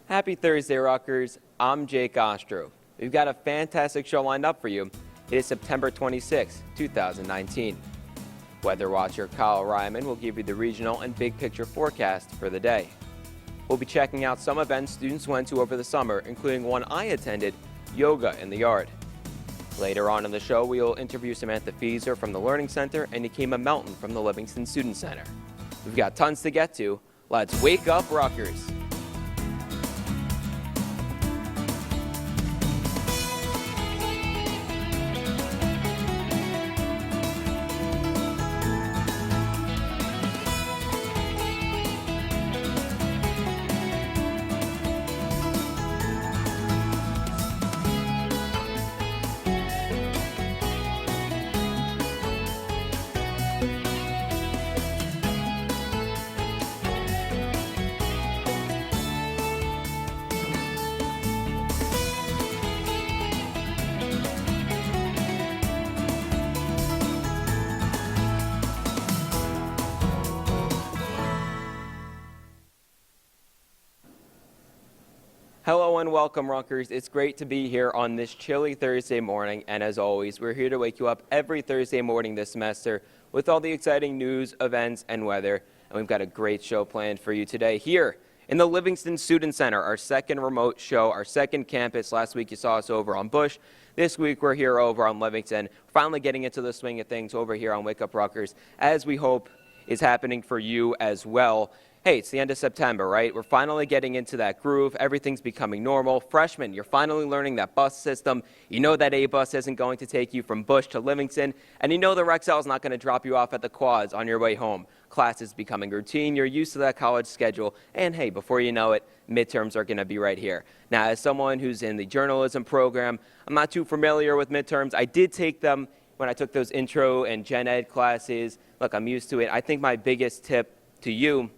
Happy Thursday, Rockers. I'm Jake Ostro. We've got a fantastic show lined up for you. It is September 26, 2019. Weather watcher Kyle Ryman will give you the regional and big picture forecast for the day. We'll be checking out some events students went to over the summer, including one I attended, Yoga in the Yard. Later on in the show, we will interview Samantha Fieser from the Learning Center and Nikema Melton from the Livingston Student Center. We've got tons to get to. Let's wake up, Rockers. Hello and welcome, Rockers. It's great to be here on this chilly Thursday morning, and as always, we're here to wake you up every Thursday morning this semester with all the exciting news, events, and weather. And we've got a great show planned for you today here in the Livingston Student Center, our second remote show, our second campus. Last week you saw us over on Bush. This week we're here over on Livingston, finally getting into the swing of things over here on Wake Up Rockers, as we hope is happening for you as well. Hey, it's the end of September, right? We're finally getting into that groove. Everything's becoming normal. Freshmen, you're finally learning that bus system. You know that A-bus isn't going to take you from Bush to Livingston. And you know the Rexall is not going to drop you off at the quads on your way home. Class is becoming routine. You're used to that college schedule. And hey, before you know it, midterms are going to be right here. Now, as someone who's in the journalism program, I'm not too familiar with midterms. I did take them when I took those intro and gen ed classes. Look, I'm used to it. I think my biggest tip to you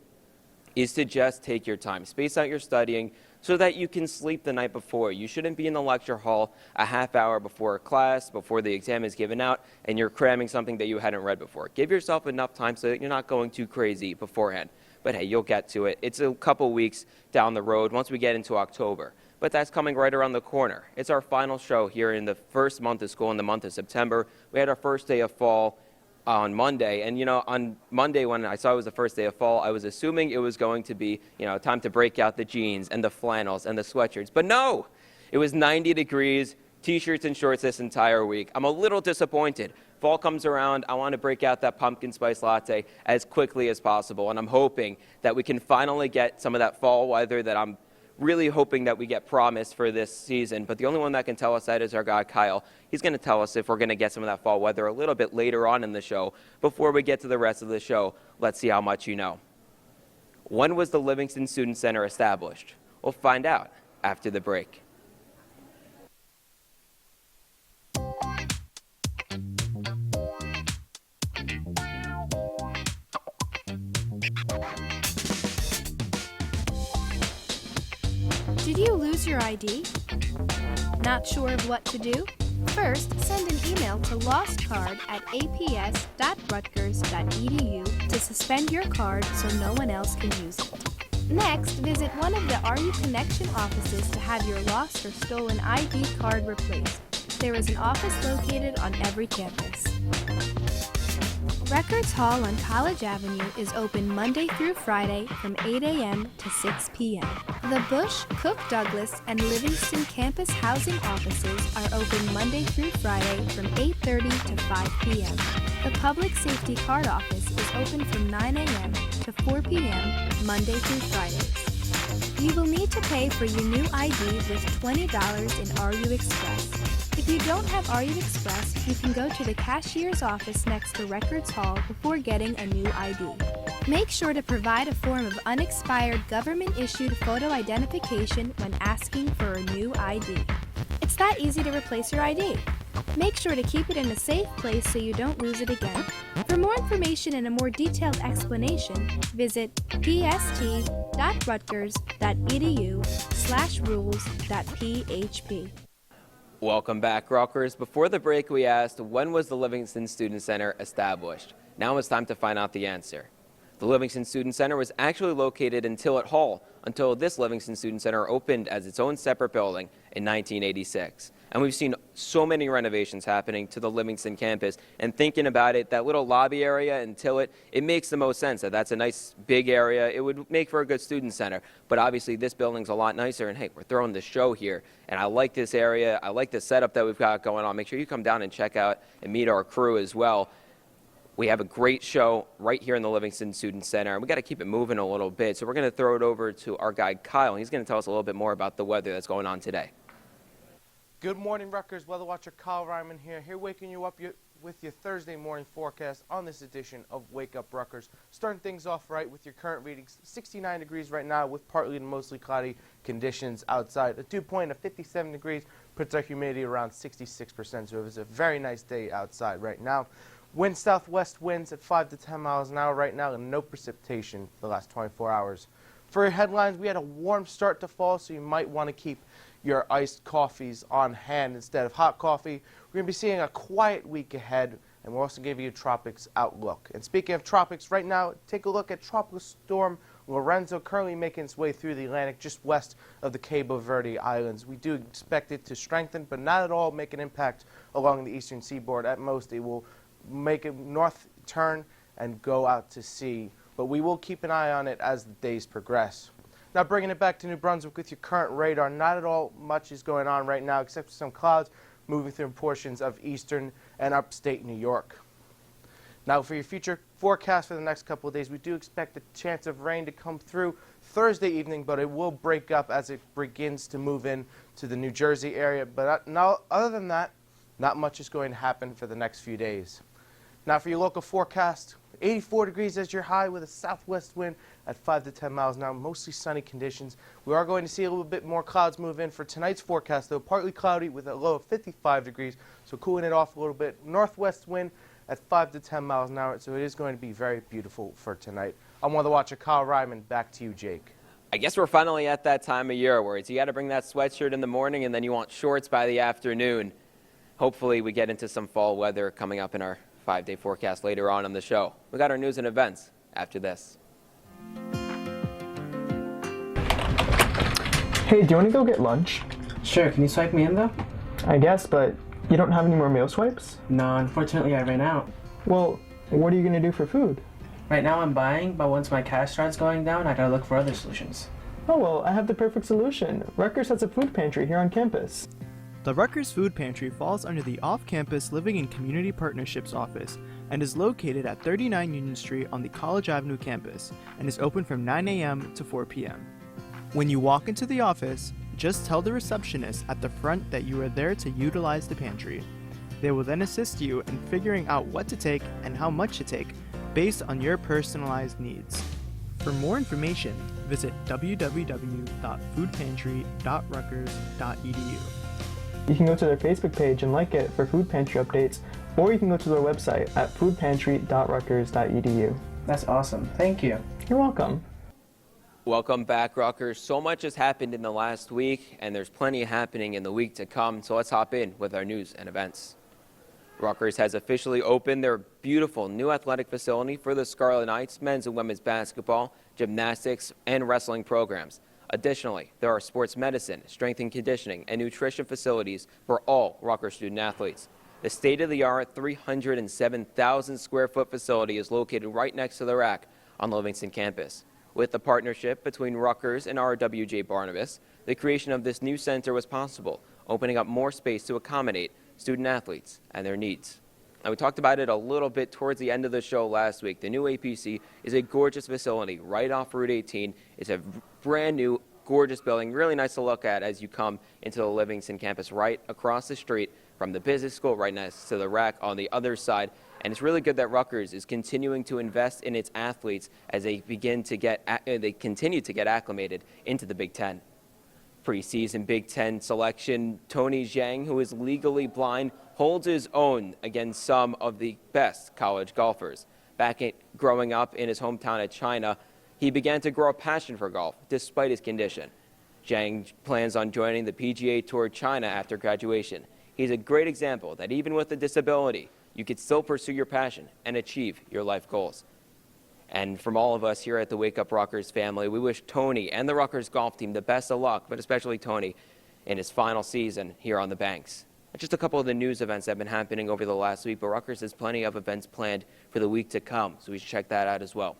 is to just take your time. Space out your studying so that you can sleep the night before. You shouldn't be in the lecture hall a half hour before a class, before the exam is given out, and you're cramming something that you hadn't read before. Give yourself enough time so that you're not going too crazy beforehand. But hey, you'll get to it. It's a couple weeks down the road once we get into October. But that's coming right around the corner. It's our final show here in the first month of school, in the month of September. We had our first day of fall on Monday, and on Monday when I saw it was the first day of fall, I was assuming it was going to be time to break out the jeans and the flannels and the sweatshirts, but no, it was 90 degrees, t-shirts and shorts this entire week. I'm a little disappointed. Fall comes around, I want to break out that pumpkin spice latte as quickly as possible, and I'm hoping that we can finally get some of that fall weather that I'm really hoping that we get promised for this season. But the only one that can tell us that is our guy, Kyle. He's going to tell us if we're going to get some of that fall weather a little bit later on in the show. Before we get to the rest of the show, let's see how much you know. When was the Livingston Student Center established? We'll find out after the break. Did you lose your ID? Not sure of what to do? First, send an email to lostcard@aps.rutgers.edu to suspend your card so no one else can use it. Next, visit one of the RU Connection offices to have your lost or stolen ID card replaced. There is an office located on every campus. Records Hall on College Avenue is open Monday through Friday from 8 a.m. to 6 p.m. The Bush, Cook Douglas, and Livingston campus housing offices are open Monday through Friday from 8:30 to 5 p.m. The Public Safety Card office is open from 9 a.m. to 4 p.m. Monday through Fridays. You will need to pay for your new ID with $20 in RU Express. If you don't have RU Express, you can go to the cashier's office next to Records Hall before getting a new ID. Make sure to provide a form of unexpired government-issued photo identification when asking for a new ID. It's that easy to replace your ID. Make sure to keep it in a safe place so you don't lose it again. For more information and a more detailed explanation, visit pst.rutgers.edu/rules.php. Welcome back, Rockers. Before the break, we asked, when was the Livingston Student Center established? Now it's time to find out the answer. The Livingston Student Center was actually located in Tillett Hall until this Livingston Student Center opened as its own separate building in 1986. And we've seen so many renovations happening to the Livingston campus. And thinking about it, that little lobby area in Tillett, it makes the most sense that that's a nice big area. It would make for a good student center. But obviously this building's a lot nicer. And hey, we're throwing the show here. And I like this area. I like the setup that we've got going on. Make sure you come down and check out and meet our crew as well. We have a great show right here in the Livingston Student Center, and we got to keep it moving a little bit. So we're going to throw it over to our guy, Kyle. He's going to tell us a little bit more about the weather that's going on today. Good morning, Rutgers. Weather watcher Kyle Ryman here waking you up with your Thursday morning forecast on this edition of Wake Up Rutgers. Starting things off right with your current readings, 69 degrees right now with partly to mostly cloudy conditions outside. A dew point of 57 degrees puts our humidity around 66%, so it was a very nice day outside right now. Wind southwest winds at 5 to 10 miles an hour right now, and no precipitation for the last 24 hours. For your headlines, we had a warm start to fall, so you might want to keep your iced coffees on hand instead of hot coffee. We're going to be seeing a quiet week ahead, and we'll also give you a tropics outlook. And speaking of tropics, right now, take a look at Tropical Storm Lorenzo, currently making its way through the Atlantic just west of the Cabo Verde Islands. We do expect it to strengthen, but not at all make an impact along the eastern seaboard. At most, it will make a north turn and go out to sea. But we will keep an eye on it as the days progress. Now bringing it back to New Brunswick with your current radar, not at all much is going on right now except for some clouds moving through portions of eastern and upstate New York. Now for your future forecast for the next couple of days, we do expect a chance of rain to come through Thursday evening, but it will break up as it begins to move in to the New Jersey area. But other than that, not much is going to happen for the next few days. Now for your local forecast, 84 degrees as your high with a southwest wind at 5 to 10 miles an hour, mostly sunny conditions. We are going to see a little bit more clouds move in for tonight's forecast, though partly cloudy with a low of 55 degrees, so cooling it off a little bit. Northwest wind at 5 to 10 miles an hour, so it is going to be very beautiful for tonight. I'm weather watcher Kyle Ryman. Back to you, Jake. I guess we're finally at that time of year where you got to bring that sweatshirt in the morning and then you want shorts by the afternoon. Hopefully we get into some fall weather coming up in our 5-day forecast later on the show. We got our news and events after this. Hey, do you want to go get lunch? Sure, can you swipe me in though? I guess, but you don't have any more meal swipes? No, unfortunately I ran out. Well, what are you going to do for food? Right now I'm buying, but once my cash starts going down, I gotta look for other solutions. Oh, well, I have the perfect solution. Rutgers has a food pantry here on campus. The Rutgers Food Pantry falls under the Off-Campus Living and Community Partnerships Office and is located at 39 Union Street on the College Avenue campus and is open from 9 a.m. to 4 p.m. When you walk into the office, just tell the receptionist at the front that you are there to utilize the pantry. They will then assist you in figuring out what to take and how much to take based on your personalized needs. For more information, visit www.foodpantry.rutgers.edu. You can go to their Facebook page and like it for food pantry updates, or you can go to their website at foodpantry.rutgers.edu. That's awesome. Thank you. You're welcome. Welcome back, Rutgers. So much has happened in the last week, and there's plenty happening in the week to come, so let's hop in with our news and events. Rutgers has officially opened their beautiful new athletic facility for the Scarlet Knights men's and women's basketball, gymnastics, and wrestling programs. Additionally, there are sports medicine, strength and conditioning, and nutrition facilities for all Rutgers student athletes. The state-of-the-art 307,000 square foot facility is located right next to the RAC on the Livingston campus. With the partnership between Rutgers and RWJ Barnabas, the creation of this new center was possible, opening up more space to accommodate student athletes and their needs. Now, we talked about it a little bit towards the end of the show last week. The new APC is a gorgeous facility right off Route 18. It's a brand new, gorgeous building, really nice to look at as you come into the Livingston campus right across the street from the business school, right next to the RAC on the other side. And it's really good that Rutgers is continuing to invest in its athletes as they continue to get acclimated into the Big Ten. Preseason Big Ten selection Tony Zhang, who is legally blind, holds his own against some of the best college golfers. Growing up in his hometown of China, he began to grow a passion for golf despite his condition. Zhang plans on joining the PGA Tour China after graduation. He's a great example that even with a disability, you could still pursue your passion and achieve your life goals. And from all of us here at the Wake Up Rutgers family, we wish Tony and the Rutgers golf team the best of luck, but especially Tony in his final season here on the Banks. Just a couple of the news events that have been happening over the last week, but Rutgers has plenty of events planned for the week to come, so we should check that out as well.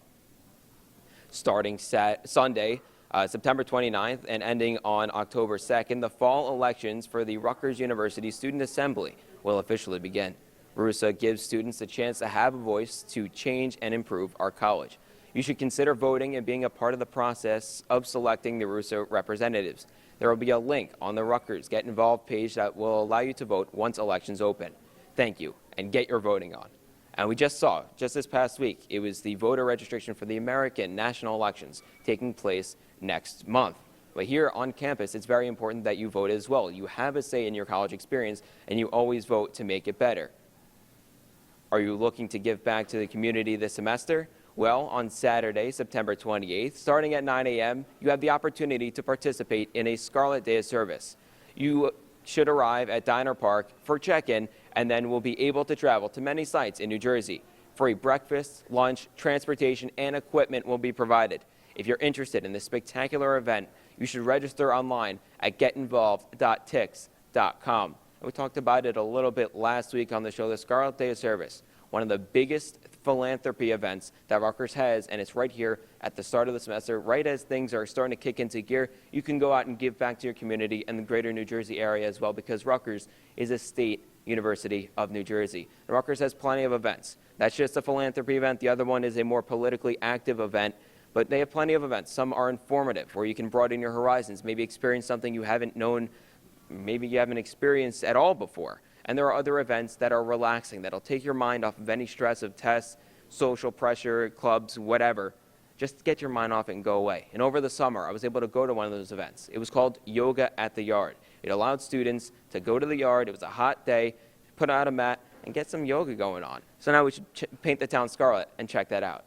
Starting Sunday, September 29th, and ending on October 2nd, the fall elections for the Rutgers University Student Assembly will officially begin. RUSA gives students a chance to have a voice to change and improve our college. You should consider voting and being a part of the process of selecting the RUSA representatives. There will be a link on the Rutgers Get Involved page that will allow you to vote once elections open. Thank you, and get your voting on. And we just saw, just this past week, it was the voter registration for the American national elections taking place next month. But here on campus, it's very important that you vote as well. You have a say in your college experience, and you always vote to make it better. Are you looking to give back to the community this semester? Well, on Saturday, September 28th, starting at 9 a.m., you have the opportunity to participate in a Scarlet Day of Service. You should arrive at Diner Park for check-in and then will be able to travel to many sites in New Jersey. Free breakfast, lunch, transportation, and equipment will be provided. If you're interested in this spectacular event, you should register online at getinvolved.tix.com. We talked about it a little bit last week on the show, the Scarlet Day of Service, one of the biggest philanthropy events that Rutgers has, and it's right here at the start of the semester, right as things are starting to kick into gear. You can go out and give back to your community and the greater New Jersey area as well, because Rutgers is a state university of New Jersey. And Rutgers has plenty of events. That's just a philanthropy event. The other one is a more politically active event, but they have plenty of events. Some are informative, where you can broaden your horizons, maybe experience something you haven't known, maybe you haven't experienced at all before. And there are other events that are relaxing, that'll take your mind off of any stress of tests, social pressure, clubs, whatever. Just get your mind off it and go away. And over the summer, I was able to go to one of those events. It was called Yoga at the Yard. It allowed students to go to the yard. It was a hot day, put out a mat, and get some yoga going on. So now we should paint the town scarlet and check that out.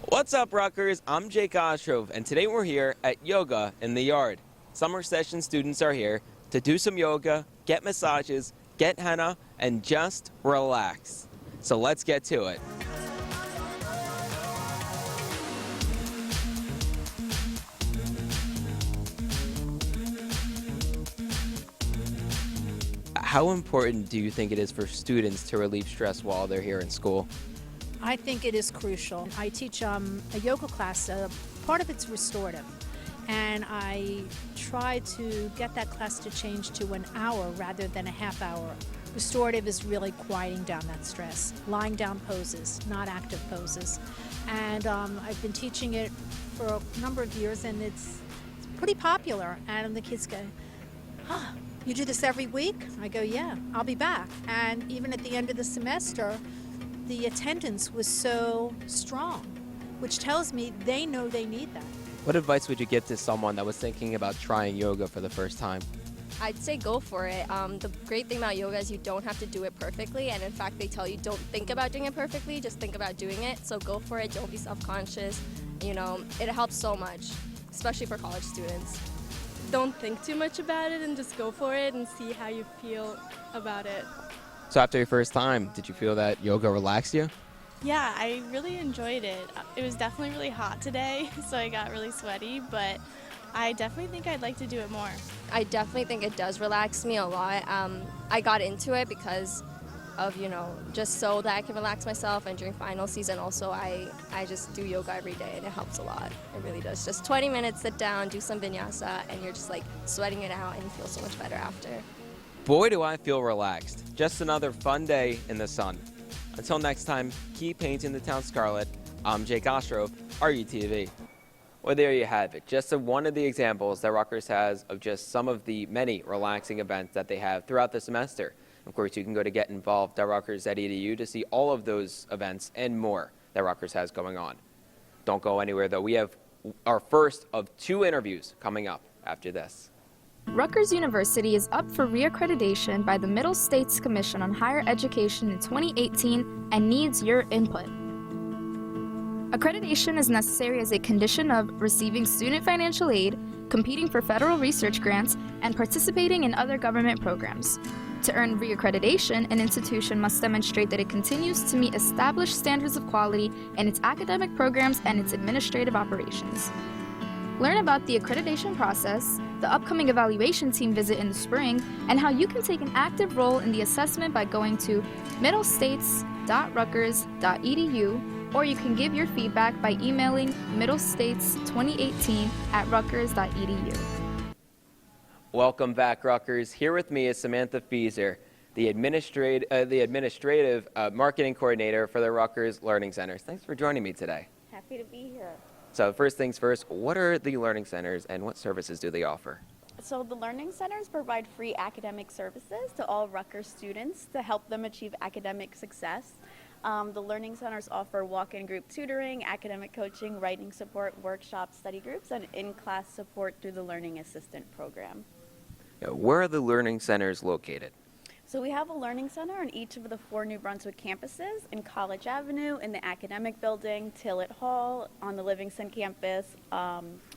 What's up, Rutgers? I'm Jake Ostroff, and today we're here at Yoga in the Yard. Summer session students are here to do some yoga, get massages, get henna, and just relax. So let's get to it. How important do you think it is for students to relieve stress while they're here in school? I think it is crucial. I teach a yoga class. Part of it's restorative, and I try to get that class to change to an hour rather than a half hour. Restorative is really quieting down that stress, lying down poses, not active poses. And I've been teaching it for a number of years, and it's pretty popular. And the kids go, "Huh, you do this every week?" I go, "Yeah, I'll be back." And even at the end of the semester, the attendance was so strong, which tells me they know they need that. What advice would you give to someone that was thinking about trying yoga for the first time? I'd say go for it. The great thing about yoga is you don't have to do it perfectly, and in fact they tell you don't think about doing it perfectly, just think about doing it. So go for it, don't be self-conscious. You know, it helps so much, especially for college students. Don't think too much about it and just go for it and see how you feel about it. So after your first time, did you feel that yoga relaxed you? Yeah, I really enjoyed it. It was definitely really hot today, so I got really sweaty, but I definitely think I'd like to do it more. I definitely think it does relax me a lot. I got into it because of, just so that I can relax myself, and during final season also I just do yoga every day, and it helps a lot. It really does. Just 20 minutes, sit down, do some vinyasa, and you're just like sweating it out, and you feel so much better after. Boy, do I feel relaxed. Just another fun day in the sun. Until next time, keep painting the town scarlet. I'm Jake Ostroff, RUTV. Well, there you have it. Just one of the examples that Rutgers has of just some of the many relaxing events that they have throughout the semester. Of course, you can go to getinvolved.rutgers.edu to see all of those events and more that Rutgers has going on. Don't go anywhere, though. We have our first of 2 interviews coming up after this. Rutgers University is up for reaccreditation by the Middle States Commission on Higher Education in 2018 and needs your input. Accreditation is necessary as a condition of receiving student financial aid, competing for federal research grants, and participating in other government programs. To earn reaccreditation, an institution must demonstrate that it continues to meet established standards of quality in its academic programs and its administrative operations. Learn about the accreditation process, the upcoming evaluation team visit in the spring, and how you can take an active role in the assessment by going to middlestates.rutgers.edu, or you can give your feedback by emailing middlestates2018@rutgers.edu. Welcome back, Rutgers. Here with me is Samantha Fieser, the administrative marketing coordinator for the Rutgers Learning Centers. Thanks for joining me today. Happy to be here. So first things first, what are the Learning Centers and what services do they offer? So the Learning Centers provide free academic services to all Rutgers students to help them achieve academic success. The Learning Centers offer walk-in group tutoring, academic coaching, writing support, workshops, study groups, and in-class support through the Learning Assistant program. Where are the Learning Centers located? So we have a Learning Center on each of the 4 New Brunswick campuses: in College Avenue, in the Academic Building, Tillett Hall, on the Livingston campus,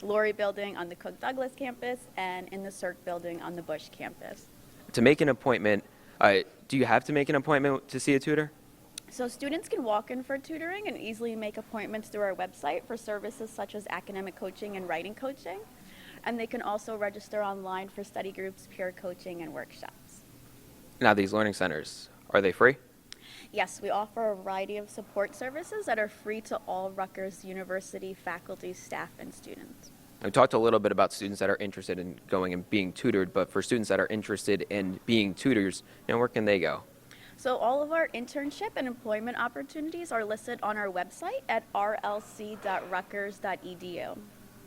Laurie Building on the Cook Douglas campus, and in the Cirque Building on the Bush campus. To make an appointment, do you have to make an appointment to see a tutor? So students can walk in for tutoring and easily make appointments through our website for services such as academic coaching and writing coaching. And they can also register online for study groups, peer coaching, and workshops. Now, these Learning Centers, are they free? Yes, we offer a variety of support services that are free to all Rutgers University faculty, staff, and students. We talked a little bit about students that are interested in going and being tutored, but for students that are interested in being tutors, where can they go? So all of our internship and employment opportunities are listed on our website at rlc.rutgers.edu.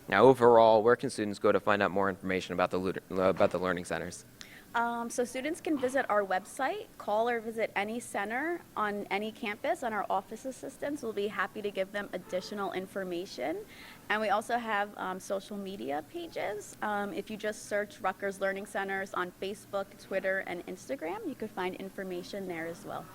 Now, overall, where can students go to find out more information about the Learning Centers? So students can visit our website, call or visit any center on any campus, and our office assistants will be happy to give them additional information. And we also have social media pages. If you just search Rutgers Learning Centers on Facebook, Twitter, and Instagram, you could find information there as well.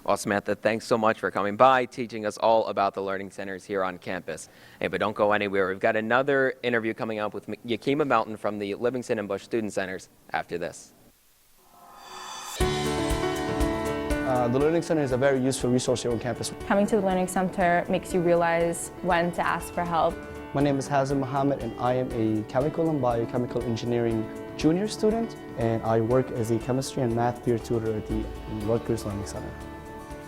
Well, Samantha, thanks so much for coming by, teaching us all about the Learning Centers here on campus. Hey, but don't go anywhere. We've got another interview coming up with Yakima Melton from the Livingston and Bush Student Centers after this. The Learning Center is a very useful resource here on campus. Coming to the Learning Center makes you realize when to ask for help. My name is Hazem Mohammed, and I am a chemical and biochemical engineering junior student, and I work as a chemistry and math peer tutor at the Rutgers Learning Center.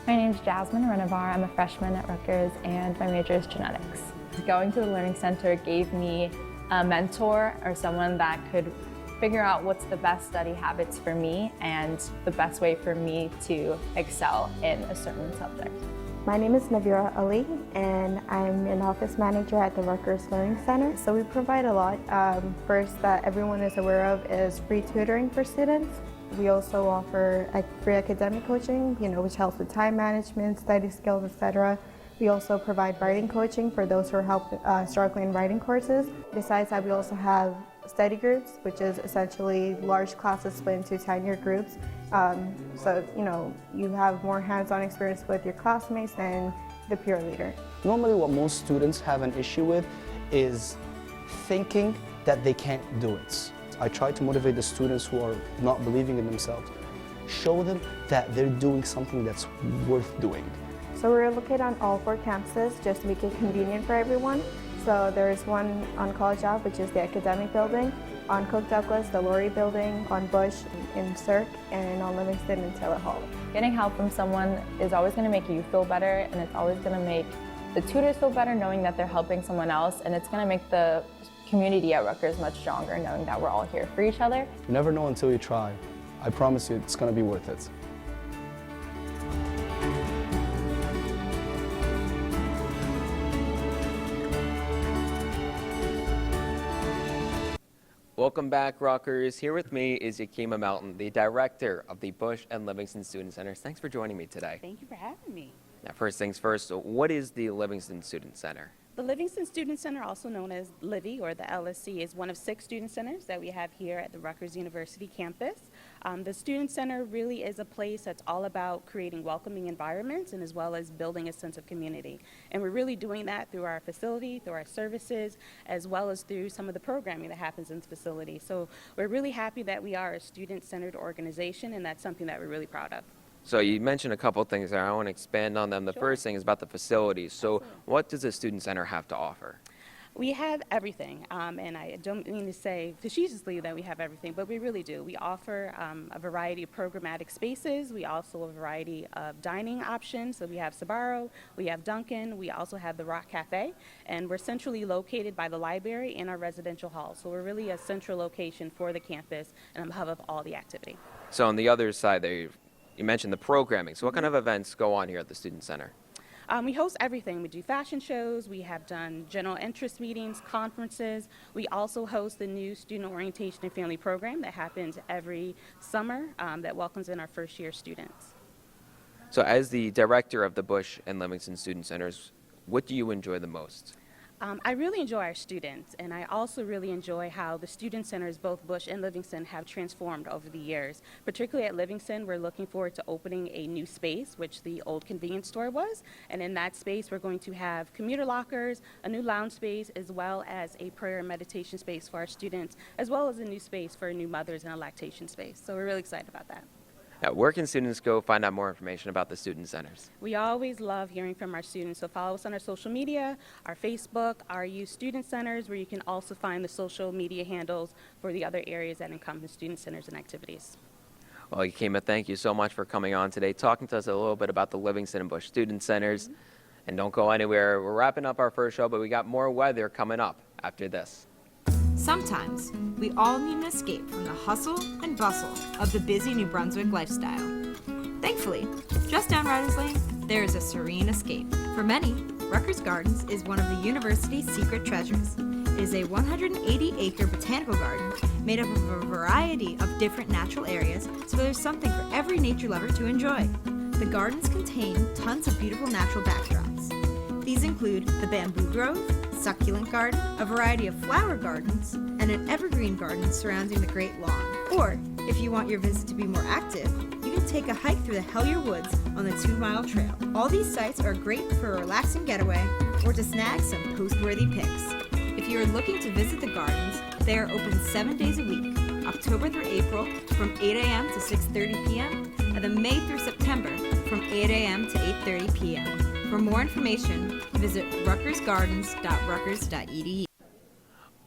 My name is Jasmine Renavar. I'm a freshman at Rutgers, and my major is genetics. Going to the Learning Center gave me a mentor or someone that could figure out what's the best study habits for me and the best way for me to excel in a certain subject. My name is Navira Ali, and I'm an office manager at the Rutgers Learning Center. So we provide a lot. First, that everyone is aware of is free tutoring for students. We also offer free academic coaching, which helps with time management, study skills, etc. We also provide writing coaching for those who are struggling in writing courses. Besides that, we also have study groups, which is essentially large classes split into 10-year groups. So, you have more hands-on experience with your classmates than the peer leader. Normally what most students have an issue with is thinking that they can't do it. I try to motivate the students who are not believing in themselves. Show them that they're doing something that's worth doing. So we're located on all 4 campuses just to make it convenient for everyone. So there's one on College Ave, which is the Academic Building, on Cook Douglas, the Laurie Building, on Bush in Cirque, and on Livingston in Tillett Hall. Getting help from someone is always going to make you feel better, and it's always going to make the tutors feel better knowing that they're helping someone else, and it's going to make the community at Rutgers much stronger knowing that we're all here for each other. You never know until you try. I promise you it's going to be worth it. Welcome back, Rutgers. Here with me is Yakima Melton, the director of the Bush and Livingston Student Centers. Thanks for joining me today. Thank you for having me. Now, first things first, what is the Livingston Student Center? The Livingston Student Center, also known as Livy or the LSC, is one of 6 student centers that we have here at the Rutgers University campus. The Student Center really is a place that's all about creating welcoming environments and as well as building a sense of community. And we're really doing that through our facility, through our services, as well as through some of the programming that happens in the facility. So we're really happy that we are a student-centered organization, and that's something that we're really proud of. So you mentioned a couple of things there. I want to expand on them. The first thing is about the facilities. So what does a student center have to offer? We have everything, and I don't mean to say facetiously that we have everything, but we really do. We offer a variety of programmatic spaces. We also have a variety of dining options. So we have Sbarro, we have Dunkin', we also have the Rock Cafe, and we're centrally located by the library and our residential hall. So we're really a central location for the campus and a hub of all the activity. So on the other side there, you mentioned the programming. So what kind of events go on here at the Student Center? We host everything. We do fashion shows. We have done general interest meetings, conferences. We also host the new Student Orientation and Family Program that happens every summer that welcomes in our first-year students. So as the director of the Bush and Livingston Student Centers, what do you enjoy the most? I really enjoy our students, and I also really enjoy how the student centers, both Bush and Livingston, have transformed over the years. Particularly at Livingston, we're looking forward to opening a new space, which the old convenience store was, and in that space we're going to have commuter lockers, a new lounge space, as well as a prayer and meditation space for our students, as well as a new space for new mothers and a lactation space. So we're really excited about that. Where can students go find out more information about the student centers? We always love hearing from our students, so follow us on our social media, our Facebook, our youth student centers, where you can also find the social media handles for the other areas that encompass student centers and activities. Well, Yakima, thank you so much for coming on today, talking to us a little bit about the Livingston and Bush Student Centers. And don't go anywhere. We're wrapping up our first show, but we got more weather coming up after this. Sometimes, we all need an escape from the hustle and bustle of the busy New Brunswick lifestyle. Thankfully, just down Riders Lane, there is a serene escape. For many, Rutgers Gardens is one of the university's secret treasures. It is a 180-acre botanical garden made up of a variety of different natural areas, so there's something for every nature lover to enjoy. The gardens contain tons of beautiful natural backdrops. These include the bamboo grove, succulent garden, a variety of flower gardens, and an evergreen garden surrounding the Great Lawn. Or, if you want your visit to be more active, you can take a hike through the Hellier Woods on the 2-mile trail. All these sites are great for a relaxing getaway or to snag some post-worthy pics. If you are looking to visit the gardens, they are open 7 days a week, October through April from 8 a.m. to 6:30 p.m., and then May through September from 8 a.m. to 8:30 p.m. For more information, visit rutgersgardens.rutgers.edu.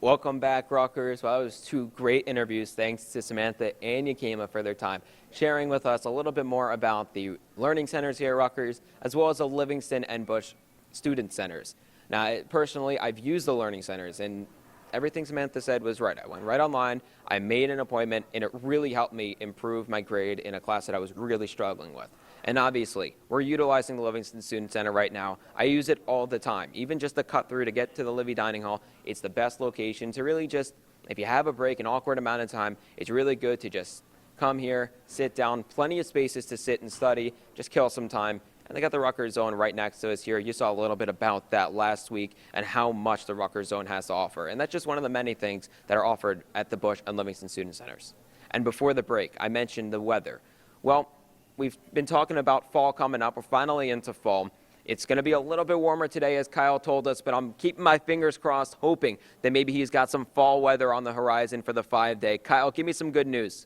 Welcome back, Rutgers. Well, that was 2 great interviews. Thanks to Samantha and Yakima for their time, sharing with us a little bit more about the learning centers here at Rutgers, as well as the Livingston and Bush student centers. Now, personally, I've used the learning centers, and everything Samantha said was right. I went right online, I made an appointment, and it really helped me improve my grade in a class that I was really struggling with. And obviously, we're utilizing the Livingston Student Center right now. I use it all the time. Even just the cut through to get to the Livy Dining Hall, it's the best location to really just, if you have a break, an awkward amount of time, it's really good to just come here, sit down, plenty of spaces to sit and study, just kill some time. And they got the Rutgers Zone right next to us here. You saw a little bit about that last week and how much the Rutgers Zone has to offer. And that's just one of the many things that are offered at the Bush and Livingston Student Centers. And before the break, I mentioned the weather. Well, we've been talking about fall coming up. We're finally into fall. It's going to be a little bit warmer today, as Kyle told us, but I'm keeping my fingers crossed, hoping that maybe he's got some fall weather on the horizon for the 5-day. Kyle, give me some good news.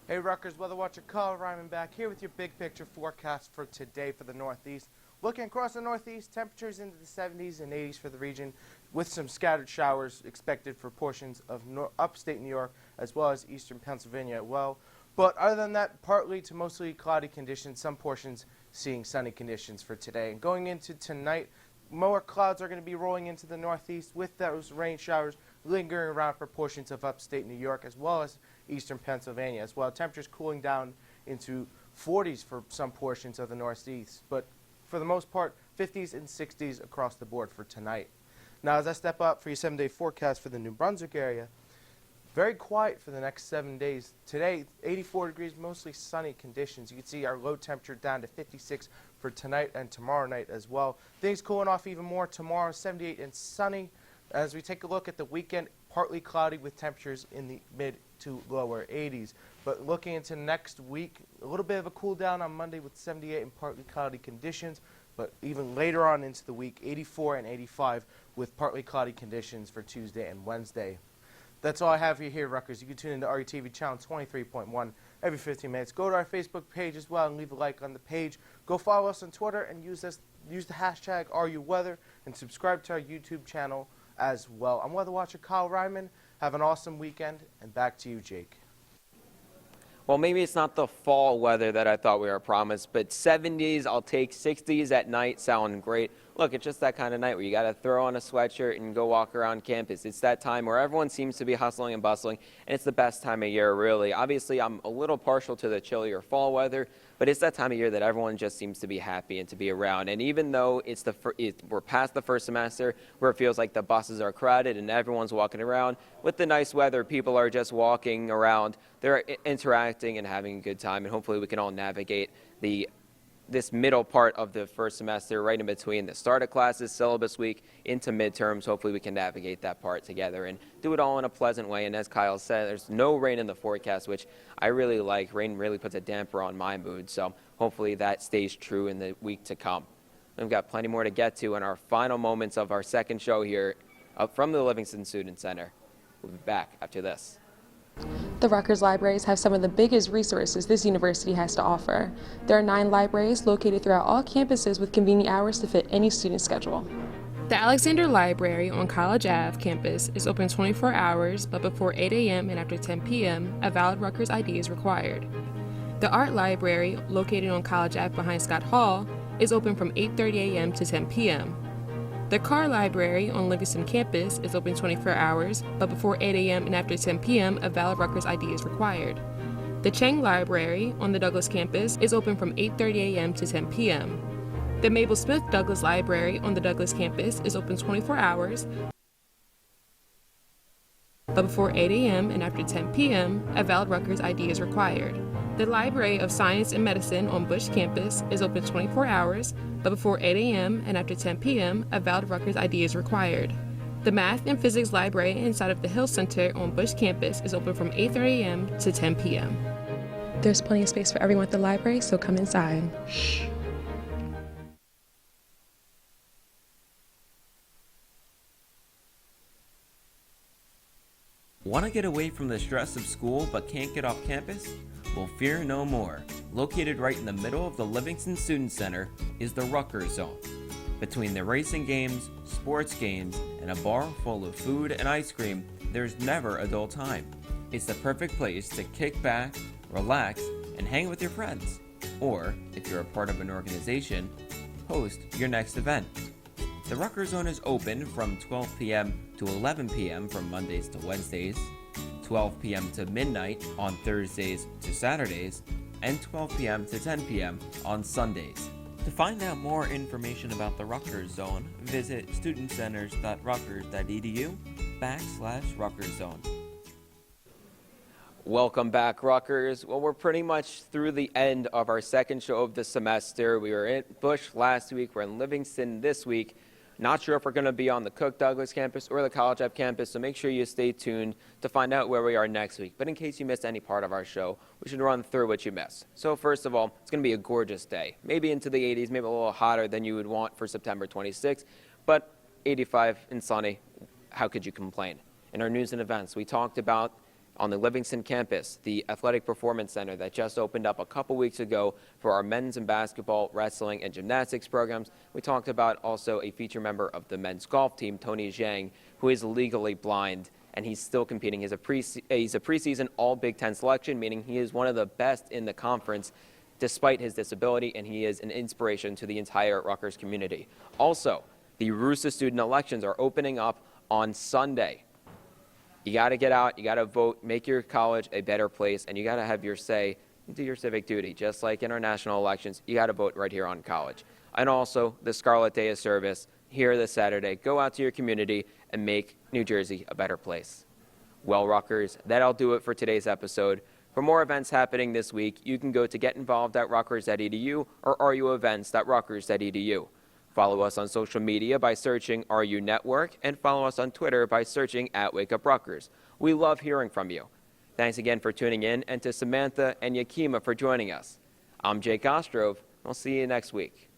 Hey Rutgers Weather Watcher, Kyle Ryman back here with your big picture forecast for today for the Northeast. Looking across the Northeast, temperatures into the 70s and 80s for the region, with some scattered showers expected for portions of upstate New York as well as eastern Pennsylvania as well. But other than that, partly to mostly cloudy conditions, some portions seeing sunny conditions for today. And going into tonight, more clouds are going to be rolling into the Northeast with those rain showers lingering around for portions of upstate New York as well as eastern Pennsylvania as well. Temperatures cooling down into 40s for some portions of the Northeast, but for the most part, 50s and 60s across the board for tonight. Now, as I step up for your 7-day forecast for the New Brunswick area, Very quiet for the next 7 days. Today, 84 degrees, mostly sunny conditions. You can see our low temperature down to 56 for tonight and tomorrow night as well. Things cooling off even more tomorrow, 78 and sunny. As we take a look at the weekend, partly cloudy with temperatures in the mid to lower 80s. But looking into next week, a little bit of a cool down on Monday with 78 and partly cloudy conditions. But even later on into the week, 84 and 85 with partly cloudy conditions for Tuesday and Wednesday. That's all I have for you here, Rutgers. You can tune into RUTV channel 23.1 every 15 minutes. Go to our Facebook page as well and leave a like on the page. Go follow us on Twitter and use the hashtag RUWeather and subscribe to our YouTube channel as well. I'm Weather Watcher Kyle Ryman. Have an awesome weekend, and back to you, Jake. Well, maybe it's not the fall weather that I thought we were promised, but 70s, I'll take 60s at night, sound great. Look, it's just that kind of night where you got to throw on a sweatshirt and go walk around campus. It's that time where everyone seems to be hustling and bustling, and it's the best time of year, really. Obviously, I'm a little partial to the chillier fall weather, but it's that time of year that everyone just seems to be happy and to be around. And even though we're past the first semester where it feels like the buses are crowded and everyone's walking around, with the nice weather, people are just walking around. They're interacting and having a good time, and hopefully we can all navigate this middle part of the first semester, right in between the start of classes, syllabus week, into midterms. Hopefully we can navigate that part together and do it all in a pleasant way. And as Kyle said, there's no rain in the forecast, which I really like. Rain really puts a damper on my mood, so hopefully that stays true in the week to come. We've got plenty more to get to in our final moments of our second show here from the Livingston Student Center. We'll be back after this. The Rutgers libraries have some of the biggest resources this university has to offer. There are 9 libraries located throughout all campuses with convenient hours to fit any student schedule. The Alexander Library on College Ave campus is open 24 hours, but before 8 a.m. and after 10 p.m., a valid Rutgers ID is required. The Art Library, located on College Ave behind Scott Hall, is open from 8:30 a.m. to 10 p.m. The Carr Library on Livingston campus is open 24 hours, but before 8 a.m. and after 10 p.m., a valid Rutgers ID is required. The Chang Library on the Douglas campus is open from 8:30 a.m. to 10 p.m. The Mabel Smith Douglas Library on the Douglas campus is open 24 hours, but before 8 a.m. and after 10 p.m., a valid Rutgers ID is required. The Library of Science and Medicine on Bush campus is open 24 hours, but before 8 a.m. and after 10 p.m., a valid Rutgers ID is required. The Math and Physics Library inside of the Hill Center on Bush campus is open from 8:30 a.m. to 10 p.m. There's plenty of space for everyone at the library, so come inside. Shh. Want to get away from the stress of school but can't get off campus? Well, fear no more. Located right in the middle of the Livingston Student Center is the Rutgers Zone. Between the racing games, sports games, and a bar full of food and ice cream, there's never a dull time. It's the perfect place to kick back, relax, and hang with your friends. Or, if you're a part of an organization, host your next event. The Rutgers Zone is open from 12 p.m. to 11 p.m. from Mondays to Wednesdays, 12 p.m. to midnight on Thursdays to Saturdays, and 12 p.m. to 10 p.m. on Sundays. To find out more information about the Rutgers Zone, visit studentcenters.rutgers.edu/Rutgers Zone. Welcome back, Rutgers. Well, we're pretty much through the end of our second show of the semester. We were in Bush last week. We're in Livingston this week. Not sure if we're going to be on the Cook Douglas campus or the College Ave campus, so make sure you stay tuned to find out where we are next week. But in case you missed any part of our show, we should run through what you missed. So first of all, it's going to be a gorgeous day. Maybe into the 80s, maybe a little hotter than you would want for September 26th, but 85 and sunny, how could you complain? In our news and events, we talked about on the Livingston campus, the Athletic Performance Center that just opened up a couple weeks ago for our men's and basketball, wrestling, and gymnastics programs. We talked about also a feature member of the men's golf team, Tony Zhang, who is legally blind, and he's still competing. He's a preseason All-Big Ten selection, meaning he is one of the best in the conference despite his disability, and he is an inspiration to the entire Rutgers community. Also, the RUSA student elections are opening up on Sunday. You got to get out, you got to vote, make your college a better place, and you got to have your say, do your civic duty. Just like in our national elections, you got to vote right here on college. And also, the Scarlet Day of Service here this Saturday. Go out to your community and make New Jersey a better place. Well, Rutgers, that'll do it for today's episode. For more events happening this week, you can go to getinvolved.rutgers.edu or ruevents.rutgers.edu. Follow us on social media by searching RU Network and follow us on Twitter by searching @WakeUpRutgers. We love hearing from you. Thanks again for tuning in, and to Samantha and Yakima for joining us. I'm Jake Ostrov. I'll see you next week.